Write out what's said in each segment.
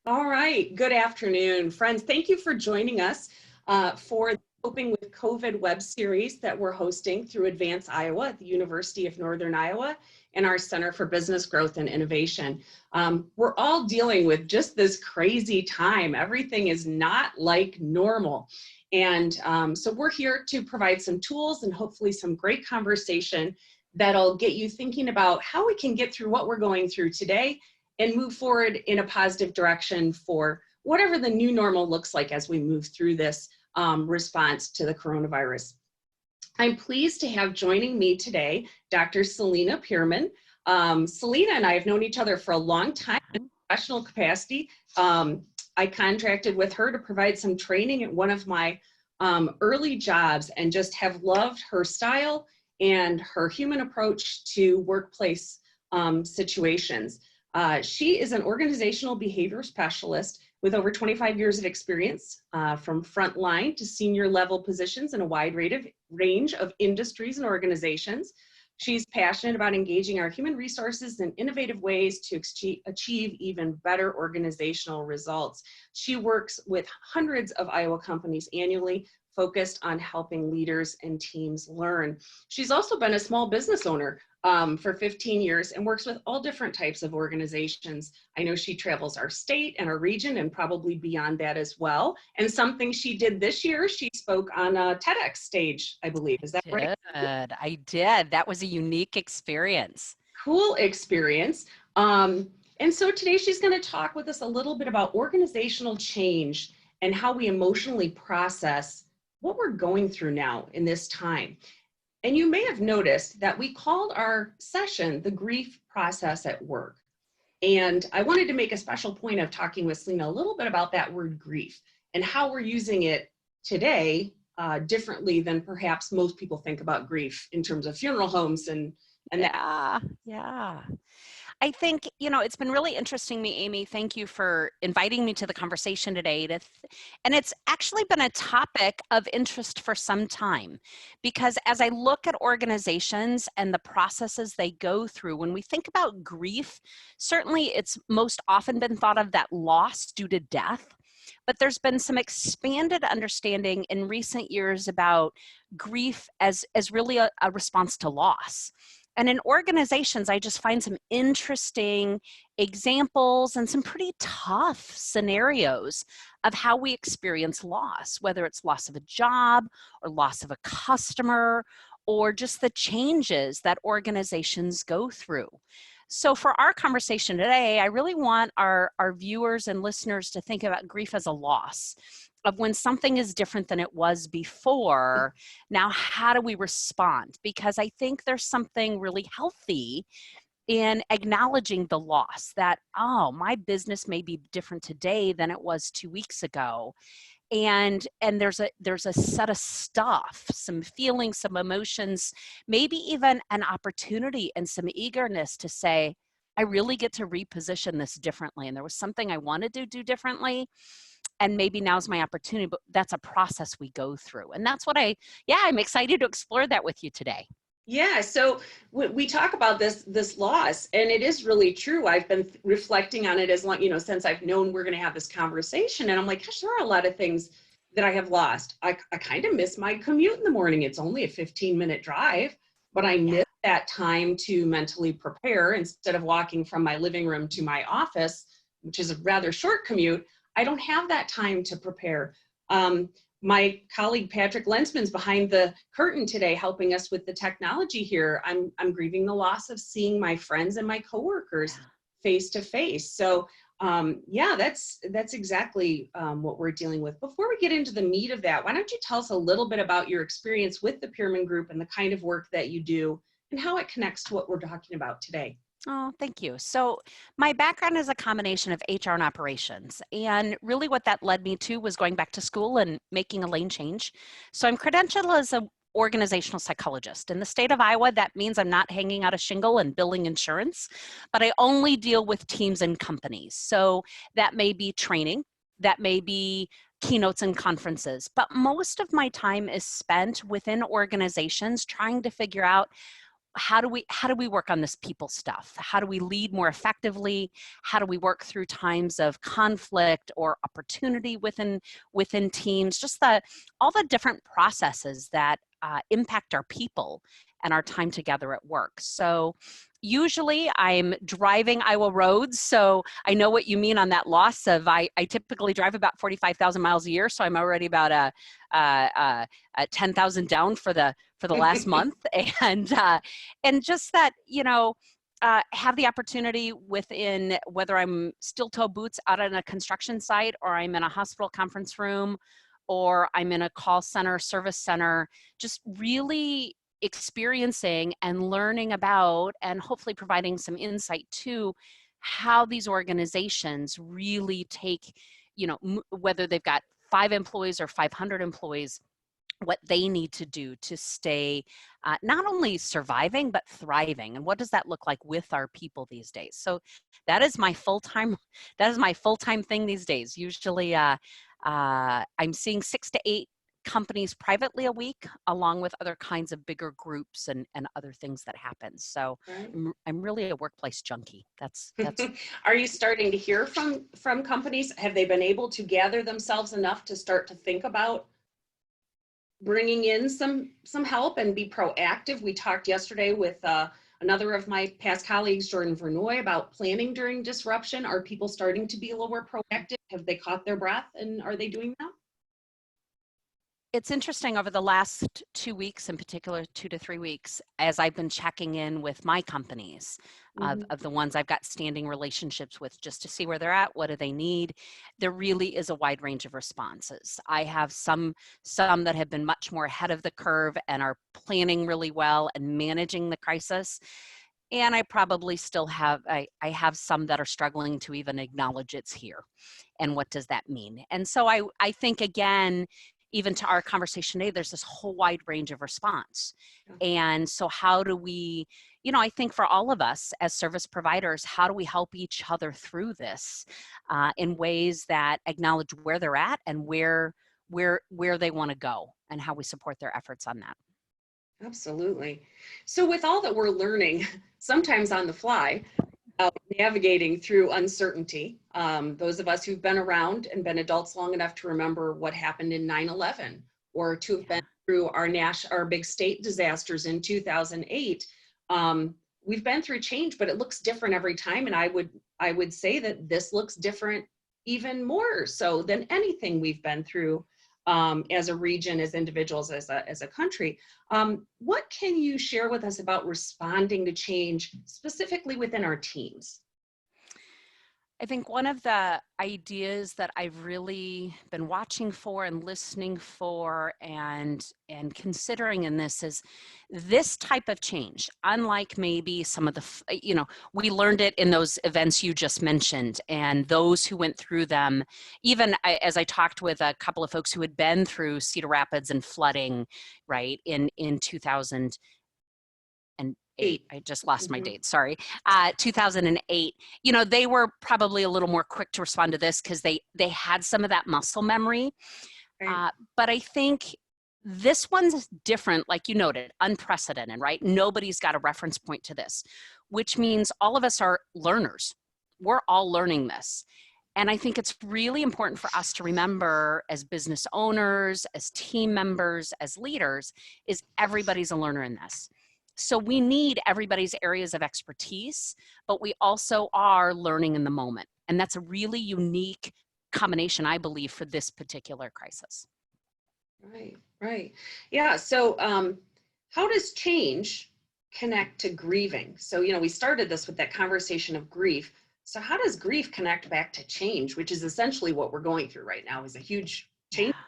All right. Good afternoon, friends. Thank you for joining us for the Coping with COVID web series that we're hosting through Advance Iowa at the University of Northern Iowa and our Center for Business Growth and Innovation. We're all dealing with just this crazy time. Everything is not like normal. And so we're here to provide some tools and hopefully some great conversation that'll get you thinking about how we can get through what we're going through today and move forward in a positive direction for whatever the new normal looks like as we move through this response to the coronavirus. I'm pleased to have joining me today, Dr. Celina Peerman. Celina and I have known each other for a long time in a professional capacity. I contracted with her to provide some training at one of my early jobs and just have loved her style and her human approach to workplace situations. She is an organizational behavior specialist with over 25 years of experience from frontline to senior level positions in a wide range of industries and organizations. She's passionate about engaging our human resources in innovative ways to achieve even better organizational results. She works with hundreds of Iowa companies annually, focused on helping leaders and teams learn. She's also been a small business owner for 15 years and works with all different types of organizations. I know she travels our state and our region and probably beyond that as well. And something she did this year, she spoke on a TEDx stage, I believe. Is that right? I did. That was a unique experience. Cool experience. And so today she's going to talk with us a little bit about organizational change and how we emotionally process what we're going through now in this time. And you may have noticed that we called our session the grief process at work. And I wanted to make a special point of talking with Celina a little bit about that word grief and how we're using it today differently than perhaps most people think about grief in terms of funeral homes and Yeah. I think, it's been really interesting me, Amy. Thank you for inviting me to the conversation today. And it's actually been a topic of interest for some time, because as I look at organizations and the processes they go through, when we think about grief, certainly it's most often been thought of that loss due to death. But there's been some expanded understanding in recent years about grief as really a response to loss. And in organizations, I just find some interesting examples and some pretty tough scenarios of how we experience loss, whether it's loss of a job or loss of a customer, or just the changes that organizations go through. So for our conversation today, I really want our viewers and listeners to think about grief as a loss of when something is different than it was before. Now, how do we respond? Because I think there's something really healthy in acknowledging the loss that, oh, my business may be different today than it was 2 weeks ago. And there's a set of stuff, some feelings, some emotions, maybe even an opportunity and some eagerness to say, I really get to reposition this differently. And there was something I wanted to do differently. And maybe now's my opportunity, but that's a process we go through. And that's what I'm excited to explore that with you today. Yeah, so we talk about this loss, and it is really true. I've been reflecting on it as long, since I've known we're going to have this conversation, and I'm like, gosh, there are a lot of things that I have lost. I kind of miss my commute in the morning. It's only a 15-minute drive, but I miss that time to mentally prepare instead of walking from my living room to my office, which is a rather short commute. I don't have that time to prepare. My colleague Patrick Lensman's behind the curtain today helping us with the technology here. I'm grieving the loss of seeing my friends and my coworkers face to face. So that's exactly what we're dealing with. Before we get into the meat of that, why don't you tell us a little bit about your experience with the Peerman Group and the kind of work that you do and how it connects to what we're talking about today? Oh, thank you. So my background is a combination of HR and operations. And really what that led me to was going back to school and making a lane change. So I'm credentialed as an organizational psychologist. In the state of Iowa, that means I'm not hanging out a shingle and billing insurance, but I only deal with teams and companies. So that may be training, that may be keynotes and conferences, but most of my time is spent within organizations trying to figure out how do we work on this people stuff? How do we lead more effectively? How do we work through times of conflict or opportunity within teams? Just all the different processes that impact our people and our time together at work. So usually I'm driving Iowa roads, so I know what you mean on that loss of, I typically drive about 45,000 miles a year, so I'm already about 10,000 down for the last month. And just that, have the opportunity within, whether I'm steel toe boots out on a construction site, or I'm in a hospital conference room, or I'm in a call center, service center, just really experiencing and learning about, and hopefully providing some insight to how these organizations really take, whether they've got 5 employees or 500 employees, what they need to do to stay not only surviving, but thriving. And what does that look like with our people these days? So that is my full-time thing these days. Usually I'm seeing 6 to 8 companies privately a week, along with other kinds of bigger groups and other things that happen. So Right. I'm really a workplace junkie. That's Are you starting to hear from companies? Have they been able to gather themselves enough to start to think about bringing in some help and be proactive? We talked yesterday with another of my past colleagues, Jordan Vernoy, about planning during disruption. Are people starting to be a little more proactive? Have they caught their breath, and are they doing that? It's interesting, over the last 2 weeks, in particular 2 to 3 weeks, as I've been checking in with my companies, of the ones I've got standing relationships with, just to see where they're at, what do they need. There really is a wide range of responses. I have some that have been much more ahead of the curve and are planning really well and managing the crisis. And I probably still have, I have some that are struggling to even acknowledge it's here. And what does that mean? And so I think, again, even to our conversation today, there's this whole wide range of response. And so how do we, I think for all of us as service providers, how do we help each other through this in ways that acknowledge where they're at and where they want to go, and how we support their efforts on that? Absolutely. So with all that we're learning, sometimes on the fly, navigating through uncertainty, those of us who've been around and been adults long enough to remember what happened in 9/11, or to have been through our big state disasters in 2008, we've been through change, but it looks different every time. And I would say that this looks different even more so than anything we've been through as a region, as individuals, as a country. What can you share with us about responding to change, specifically within our teams? I think one of the ideas that I've really been watching for and listening for and considering in this is this type of change, unlike maybe some of the, we learned it in those events you just mentioned, and those who went through them, even as I talked with a couple of folks who had been through Cedar Rapids and flooding, right, in 2008. I just lost my date, sorry. 2008, they were probably a little more quick to respond to this because they had some of that muscle memory. Right. But I think this one's different, like you noted, unprecedented, right? Nobody's got a reference point to this, which means all of us are learners. We're all learning this. And I think it's really important for us to remember, as business owners, as team members, as leaders, is everybody's a learner in this. So we need everybody's areas of expertise, but we also are learning in the moment. And that's a really unique combination, I believe, for this particular crisis. Right. Yeah, so how does change connect to grieving? So, we started this with that conversation of grief. So how does grief connect back to change, which is essentially what we're going through right now, is a huge change? Yeah.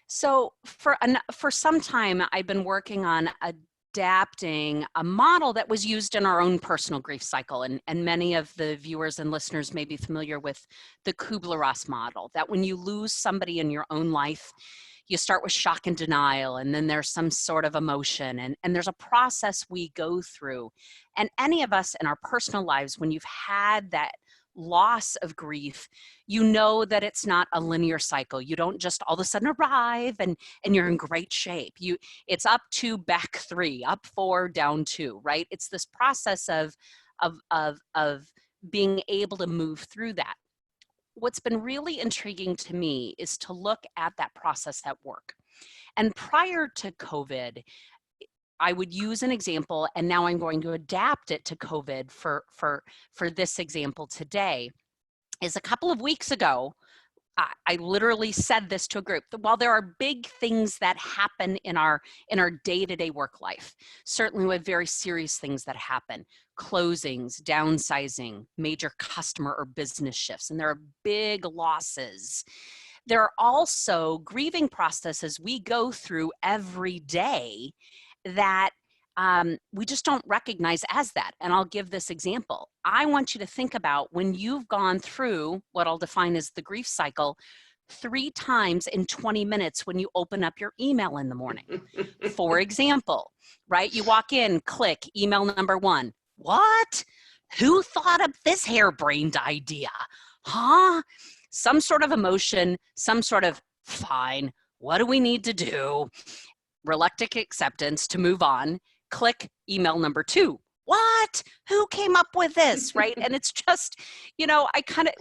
So for some time, I've been working on adapting a model that was used in our own personal grief cycle. And many of the viewers and listeners may be familiar with the Kubler-Ross model, that when you lose somebody in your own life, you start with shock and denial, and then there's some sort of emotion, and there's a process we go through. And any of us in our personal lives, when you've had that loss of grief, you know that it's not a linear cycle. You don't just all of a sudden arrive and you're in great shape. It's up 2, back 3, up 4, down 2, right? It's this process of being able to move through that. What's been really intriguing to me is to look at that process at work. And prior to COVID, I would use an example, and now I'm going to adapt it to COVID for this example today, is a couple of weeks ago, I literally said this to a group. While there are big things that happen in our day-to-day work life, certainly we have very serious things that happen, closings, downsizing, major customer or business shifts, and there are big losses. There are also grieving processes we go through every day that we just don't recognize as that. And I'll give this example. I want you to think about when you've gone through what I'll define as the grief cycle 3 times in 20 minutes when you open up your email in the morning. For example, right? You walk in, click email number 1. What? Who thought of this harebrained idea? Huh? Some sort of emotion, some sort of fine. What do we need to do? Reluctant acceptance to move on. Click email number 2. What? Who came up with this, right? And it's just,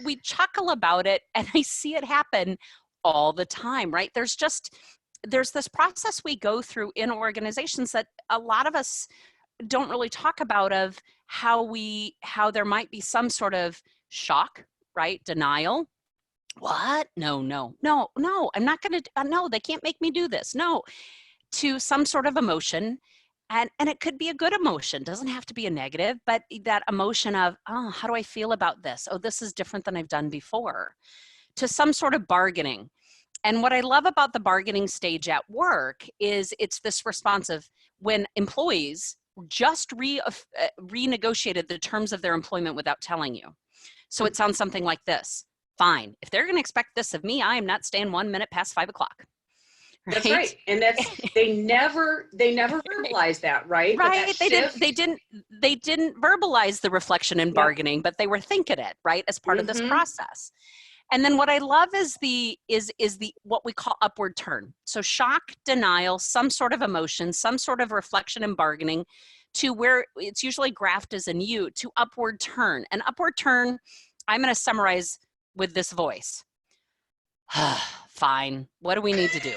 we chuckle about it, and I see it happen all the time, right? There's this process we go through in organizations that a lot of us don't really talk about, of how there might be some sort of shock, right? Denial. What? No, I'm not going to, no, they can't make me do this. No, to some sort of emotion. And it could be a good emotion, doesn't have to be a negative, but that emotion of, oh, how do I feel about this? Oh, this is different than I've done before. To some sort of bargaining. And what I love about the bargaining stage at work is it's this response of when employees just renegotiated the terms of their employment without telling you. So it sounds something like this. Fine. If they're going to expect this of me, I am not staying 1 minute past 5 o'clock. Right? That's right. And they never verbalize that, right? Right. They didn't verbalize the reflection and bargaining, but they were thinking it, right, as part of this process. And then what I love is the what we call upward turn. So shock, denial, some sort of emotion, some sort of reflection and bargaining, to where it's usually graphed as in U, to upward turn. And upward turn, I'm going to summarize with this voice. Fine. What do we need to do?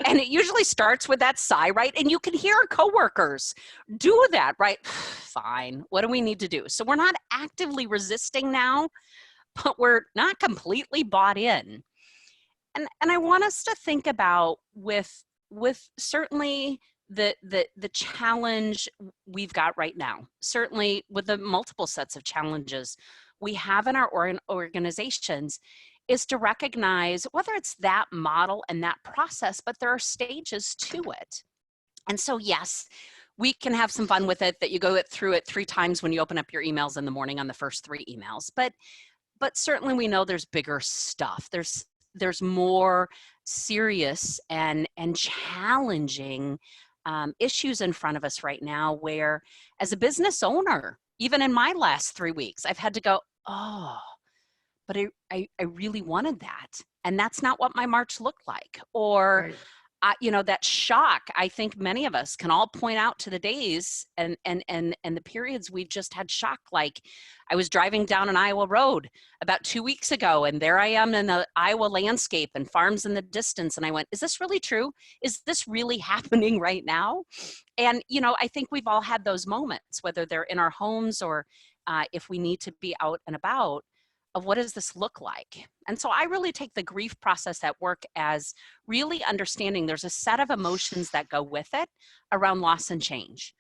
And it usually starts with that sigh, right? And you can hear coworkers do that, right? Fine. What do we need to do? So we're not actively resisting now, but we're not completely bought in. And I want us to think about with certainly the challenge we've got right now, certainly with the multiple sets of challenges we have in our organizations, is to recognize whether it's that model and that process, but there are stages to it. And so, yes, we can have some fun with it, that you go through it 3 times when you open up your emails in the morning on the first 3 emails. But certainly we know there's bigger stuff. There's more serious and challenging issues in front of us right now, where as a business owner, even in my last 3 weeks, I've had to go, oh, but I really wanted that. And that's not what my March looked like. Or, right. That shock, I think many of us can all point out to the days and the periods we've just had shock. Like, I was driving down an Iowa road about 2 weeks ago, and there I am in the Iowa landscape and farms in the distance. And I went, is this really true? Is this really happening right now? And, I think we've all had those moments, whether they're in our homes or if we need to be out and about, of what does this look like? And so I really take the grief process at work as really understanding there's a set of emotions that go with it around loss and change.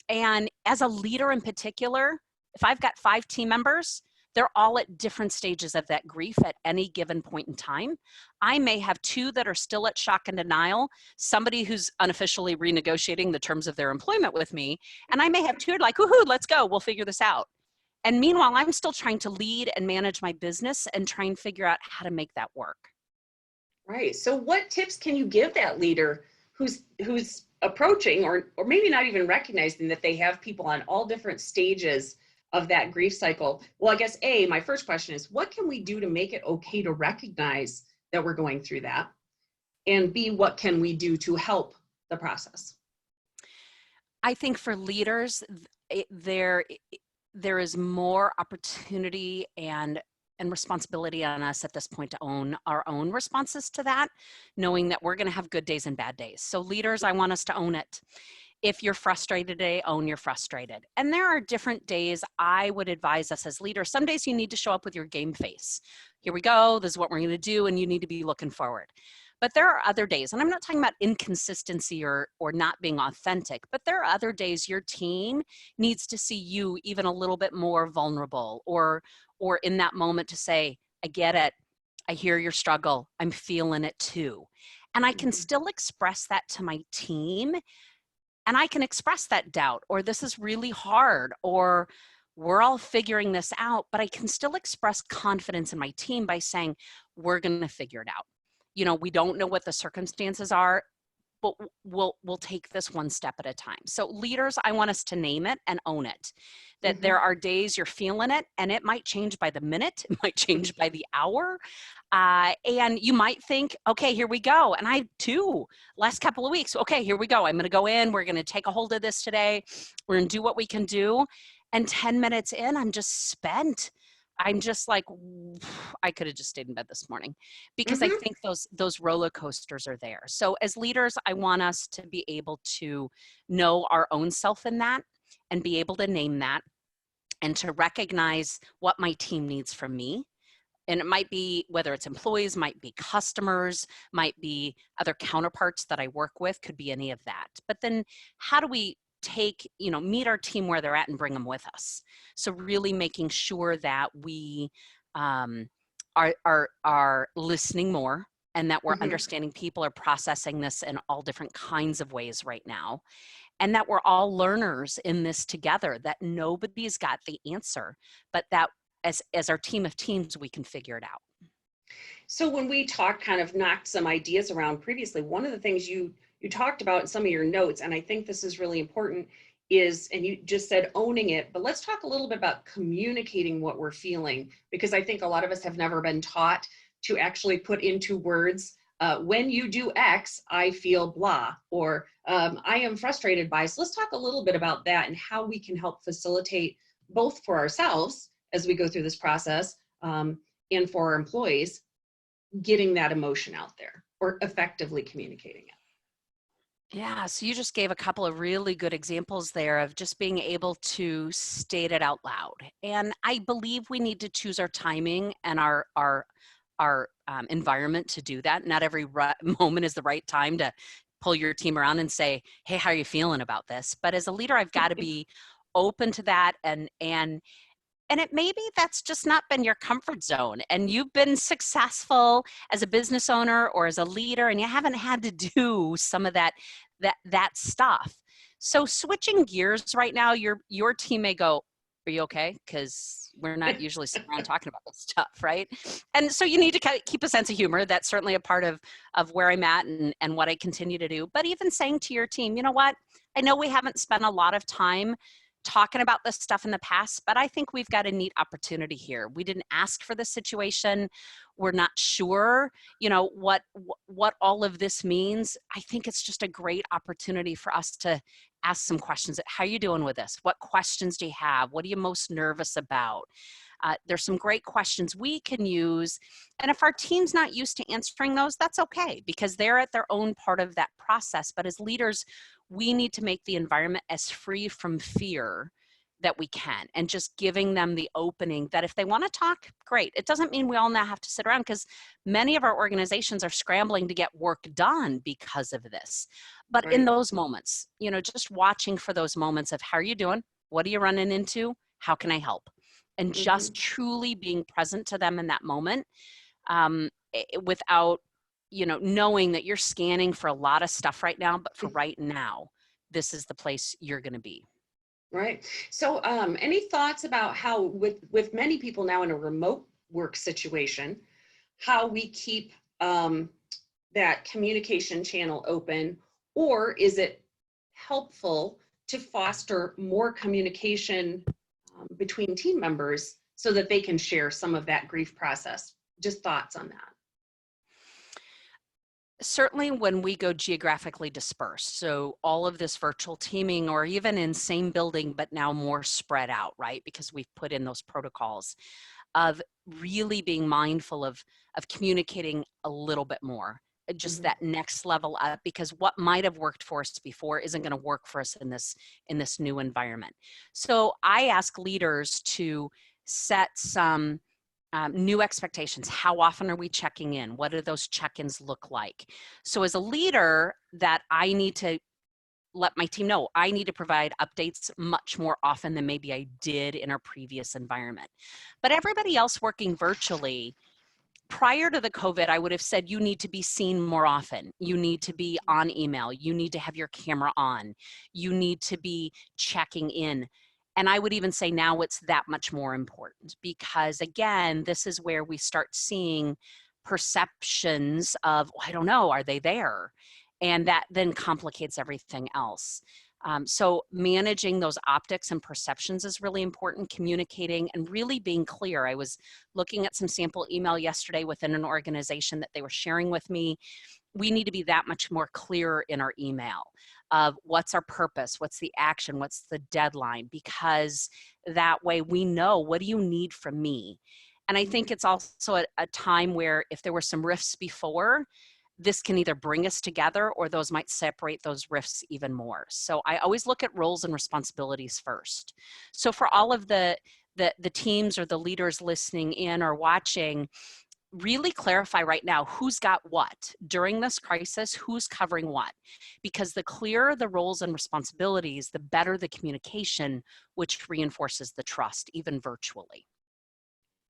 And as a leader in particular, if I've got 5 team members, they're all at different stages of that grief at any given point in time. I may have 2 that are still at shock and denial, somebody who's unofficially renegotiating the terms of their employment with me, and I may have 2 like, woohoo, let's go, we'll figure this out. And meanwhile, I'm still trying to lead and manage my business and try and figure out how to make that work. Right. So what tips can you give that leader who's approaching or maybe not even recognizing that they have people on all different stages of that grief cycle. Well, I guess my first question is, what can we do to make it okay to recognize that we're going through that? And B, what can we do to help the process? I think for leaders, there is more opportunity and responsibility on us at this point to own our own responses to that, knowing that we're going to have good days and bad days. So leaders, I want us to own it. If you're frustrated today, own you're frustrated. And there are different days I would advise us as leaders. Some days you need to show up with your game face. Here we go, this is what we're going to do, and you need to be looking forward. But there are other days, and I'm not talking about inconsistency or not being authentic, but there are other days your team needs to see you even a little bit more vulnerable, or in that moment to say, I get it, I hear your struggle, I'm feeling it too. And I can still express that to my team, and I can express that doubt, or this is really hard, or we're all figuring this out, but I can still express confidence in my team by saying, we're going to figure it out. You know, we don't know what the circumstances are, but we'll take this one step at a time. So leaders, I want us to name it and own it. That there are days you're feeling it, and it might change by the minute, it might change by the hour. And you might think, okay, here we go. And I too, last couple of weeks, okay, here we go. I'm going to go in, we're going to take a hold of this today. We're going to do what we can do. And 10 minutes in, I'm just spent. I'm just like, I could have just stayed in bed this morning, because I think those roller coasters are there. So as leaders, I want us to be able to know our own self in that, and be able to name that, and to recognize what my team needs from me. And it might be, whether it's employees, might be customers, might be other counterparts that I work with, could be any of that. But then how do we meet our team where they're at and bring them with us? So really making sure that we are listening more, and that we're understanding people are processing this in all different kinds of ways right now, and that we're all learners in this together, that nobody's got the answer, but that as our team of teams, we can figure it out. So when we kind of knocked some ideas around previously, one of the things you talked about in some of your notes, and I think this is really important, is, and you just said owning it, but let's talk a little bit about communicating what we're feeling, because I think a lot of us have never been taught to actually put into words, when you do X, I feel blah, or I am frustrated by. So let's talk a little bit about that and how we can help facilitate, both for ourselves as we go through this process, and for our employees, getting that emotion out there or effectively communicating it. Yeah, so you just gave a couple of really good examples there of just being able to state it out loud. And I believe we need to choose our timing and our environment to do that. Not every moment is the right time to pull your team around and say, hey, how are you feeling about this? But as a leader, I've got to be open to that, and it maybe that's just not been your comfort zone, and you've been successful as a business owner or as a leader, and you haven't had to do some of that stuff. So switching gears right now, your team may go, are you okay? Because we're not usually sitting around talking about this stuff, right? And so you need to keep a sense of humor. That's certainly a part of where I'm at and what I continue to do. But even saying to your team, you know what? I know we haven't spent a lot of time talking about this stuff in the past, but I think we've got a neat opportunity here. We didn't ask for this situation. We're not sure, what all of this means. I think it's just a great opportunity for us to ask some questions. How are you doing with this? What questions do you have? What are you most nervous about? There's some great questions we can use. And if our team's not used to answering those, that's okay, because they're at their own part of that process. But as leaders, we need to make the environment as free from fear that we can, and just giving them the opening that if they want to talk, great. It doesn't mean we all now have to sit around, because many of our organizations are scrambling to get work done because of this. But in those moments, just watching for those moments of how are you doing? What are you running into? How can I help? And just truly being present to them in that moment, without, knowing that you're scanning for a lot of stuff right now, but for right now, this is the place you're going to be. Right. So any thoughts about how, with many people now in a remote work situation, how we keep that communication channel open, or is it helpful to foster more communication between team members so that they can share some of that grief process. Just thoughts on that. Certainly when we go geographically dispersed, so all of this virtual teaming or even in same building, but now more spread out, right? Because we've put in those protocols of really being mindful of communicating a little bit more, just that next level up, because what might have worked for us before isn't going to work for us in this new environment. So I ask leaders to set some new expectations. How often are we checking in? What do those check-ins look like? So as a leader, that I need to let my team know I need to provide updates much more often than maybe I did in our previous environment. But everybody else working virtually, prior to the COVID, I would have said you need to be seen more often. You need to be on email. You need to have your camera on. You need to be checking in. And I would even say now it's that much more important because, again, this is where we start seeing perceptions of, I don't know, are they there? And that then complicates everything else. So managing those optics and perceptions is really important, communicating and really being clear. I was looking at some sample email yesterday within an organization that they were sharing with me. We need to be that much more clear in our email of what's our purpose, what's the action, what's the deadline, because that way we know, what do you need from me? And I think it's also a time where if there were some rifts before, this can either bring us together or those might separate those rifts even more. So I always look at roles and responsibilities first. So for all of the teams or the leaders listening in or watching, really clarify right now who's got what during this crisis, who's covering what, because the clearer the roles and responsibilities, the better the communication, which reinforces the trust, even virtually.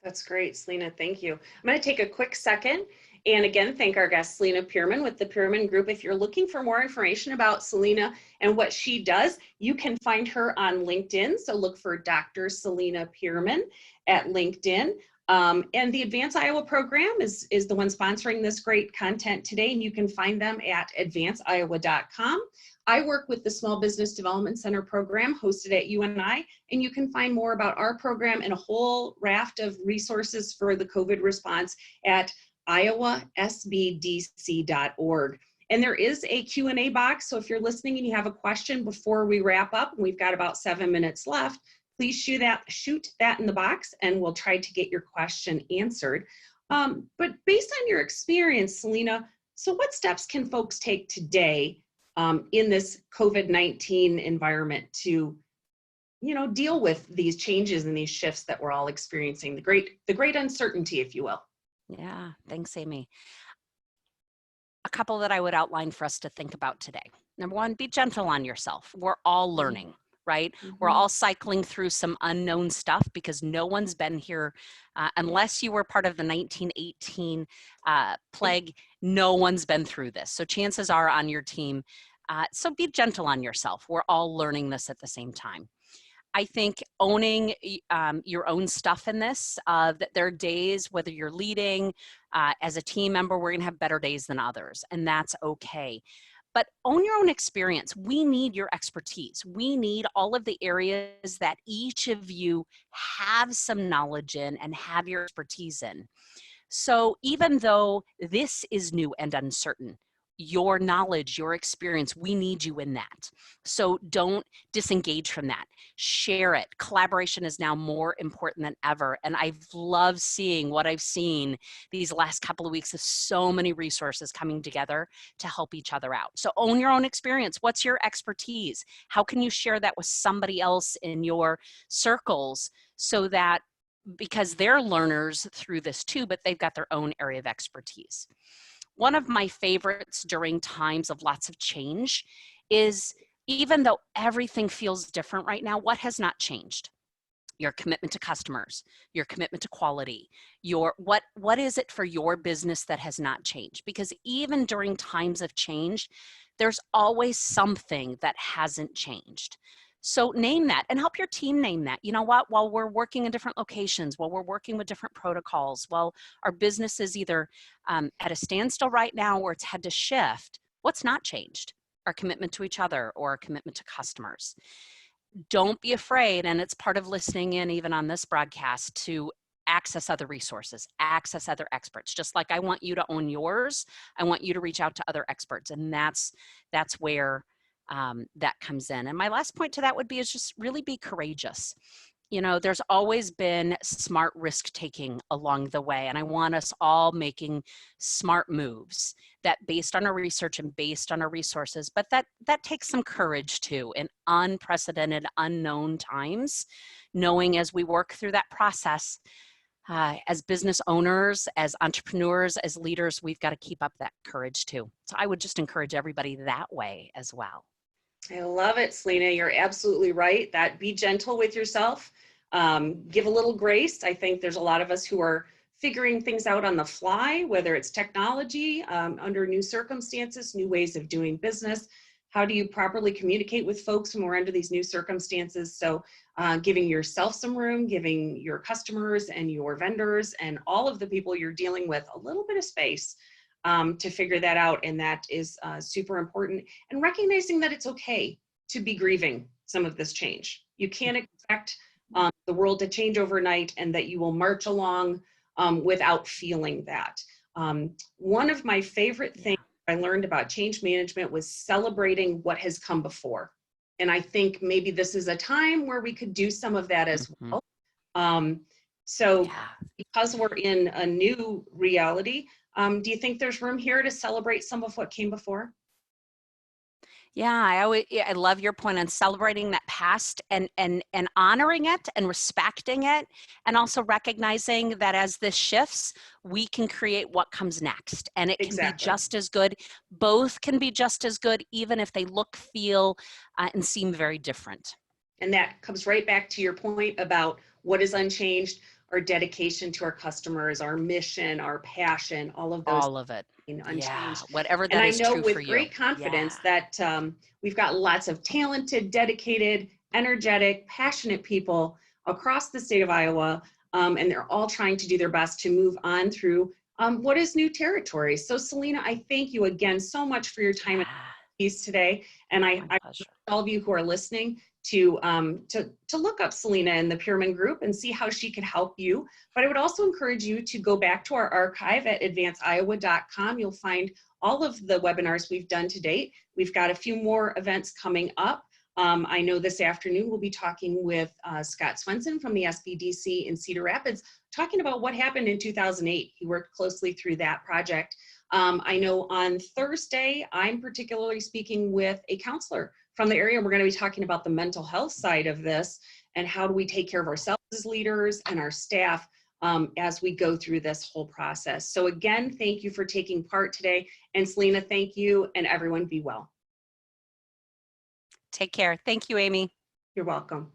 That's great, Celina. Thank you. I'm going to take a quick second and again thank our guest, Celina Peerman with the Peerman Group. If you're looking for more information about Celina and what she does, you can find her on LinkedIn. So look for Dr. Celina Peerman at LinkedIn. And the Advance Iowa program is the one sponsoring this great content today, and you can find them at advanceiowa.com. I work with the Small Business Development Center program hosted at UNI, and you can find more about our program and a whole raft of resources for the COVID response at iowasbdc.org. And there is a Q&A box, so if you're listening and you have a question before we wrap up, and we've got about 7 minutes left, please shoot that in the box and we'll try to get your question answered. But based on your experience, Celina, so what steps can folks take today in this COVID-19 environment to, deal with these changes and these shifts that we're all experiencing, the great uncertainty, if you will? Yeah, thanks, Amy. A couple that I would outline for us to think about today. Number one, be gentle on yourself. We're all learning. Right? We're all cycling through some unknown stuff because no one's been here, unless you were part of the 1918 plague, no one's been through this. So chances are on your team. So be gentle on yourself. We're all learning this at the same time. I think owning your own stuff in this, that there are days, whether you're leading as a team member, we're gonna have better days than others, and that's okay. But own your own experience. We need your expertise. We need all of the areas that each of you have some knowledge in and have your expertise in. So even though this is new and uncertain, your knowledge, your experience, we need you in that. So don't disengage from that. Share it. Collaboration is now more important than ever. And I've loved seeing what I've seen these last couple of weeks of so many resources coming together to help each other out. So own your own experience. What's your expertise? How can you share that with somebody else in your circles so that, because they're learners through this too, but they've got their own area of expertise. One of my favorites during times of lots of change is, even though everything feels different right now, what has not changed? Your commitment to customers, your commitment to quality, what is it for your business that has not changed? Because even during times of change, there's always something that hasn't changed. So name that and help your team name that. You know what, while we're working in different locations, while we're working with different protocols, while our business is either at a standstill right now or it's had to shift, what's not changed? Our commitment to each other or our commitment to customers. don't be afraid, and it's part of listening in even on this broadcast, to access other resources, access other experts. Just like I want you to own yours, I want you to reach out to other experts, and that's where that comes in. And my last point to that would be is just really be courageous. You know, there's always been smart risk taking along the way, and I want us all making smart moves that based on our research and based on our resources, but that takes some courage too in unprecedented, unknown times, knowing as we work through that process, as business owners, as entrepreneurs, as leaders, we've got to keep up that courage too. So I would just encourage everybody that way as well. I love it, Celina. You're absolutely right. That be gentle with yourself. Give a little grace. I think there's a lot of us who are figuring things out on the fly, whether it's technology, under new circumstances, new ways of doing business. How do you properly communicate with folks when we're under these new circumstances? So giving yourself some room, giving your customers and your vendors and all of the people you're dealing with a little bit of space to figure that out. And that is super important. And recognizing that it's okay to be grieving some of this change. You can't expect the world to change overnight and that you will march along without feeling that. One of my favorite things I learned about change management was celebrating what has come before. And I think maybe this is a time where we could do some of that as well. So because we're in a new reality, do you think there's room here to celebrate some of what came before? Yeah, I love your point on celebrating that past and honoring it and respecting it, and also recognizing that as this shifts, we can create what comes next, and it can be just as good. Both can be just as good, even if they look, feel, and seem very different. And that comes right back to your point about what is unchanged: our dedication to our customers, our mission, our passion, all of those. All of it. Unchanged. Yeah, whatever that and is I know true with for you. great confidence that we've got lots of talented, dedicated, energetic, passionate people across the state of Iowa, and they're all trying to do their best to move on through what is new territory. So Celina, I thank you again so much for your time and expertise today. And I all of you who are listening to look up Celina and the Peerman Group and see how she could help you. But I would also encourage you to go back to our archive at advanceiowa.com. You'll find all of the webinars we've done to date. We've got a few more events coming up. I know this afternoon we'll be talking with Scott Swenson from the SBDC in Cedar Rapids, talking about what happened in 2008. He worked closely through that project. I know on Thursday, I'm particularly speaking with a counselor from the area. We're going to be talking about the mental health side of this and how do we take care of ourselves as leaders and our staff as we go through this whole process. So again, thank you for taking part today. And Celina, thank you, and everyone be well. Take care. Thank you, Amy. You're welcome.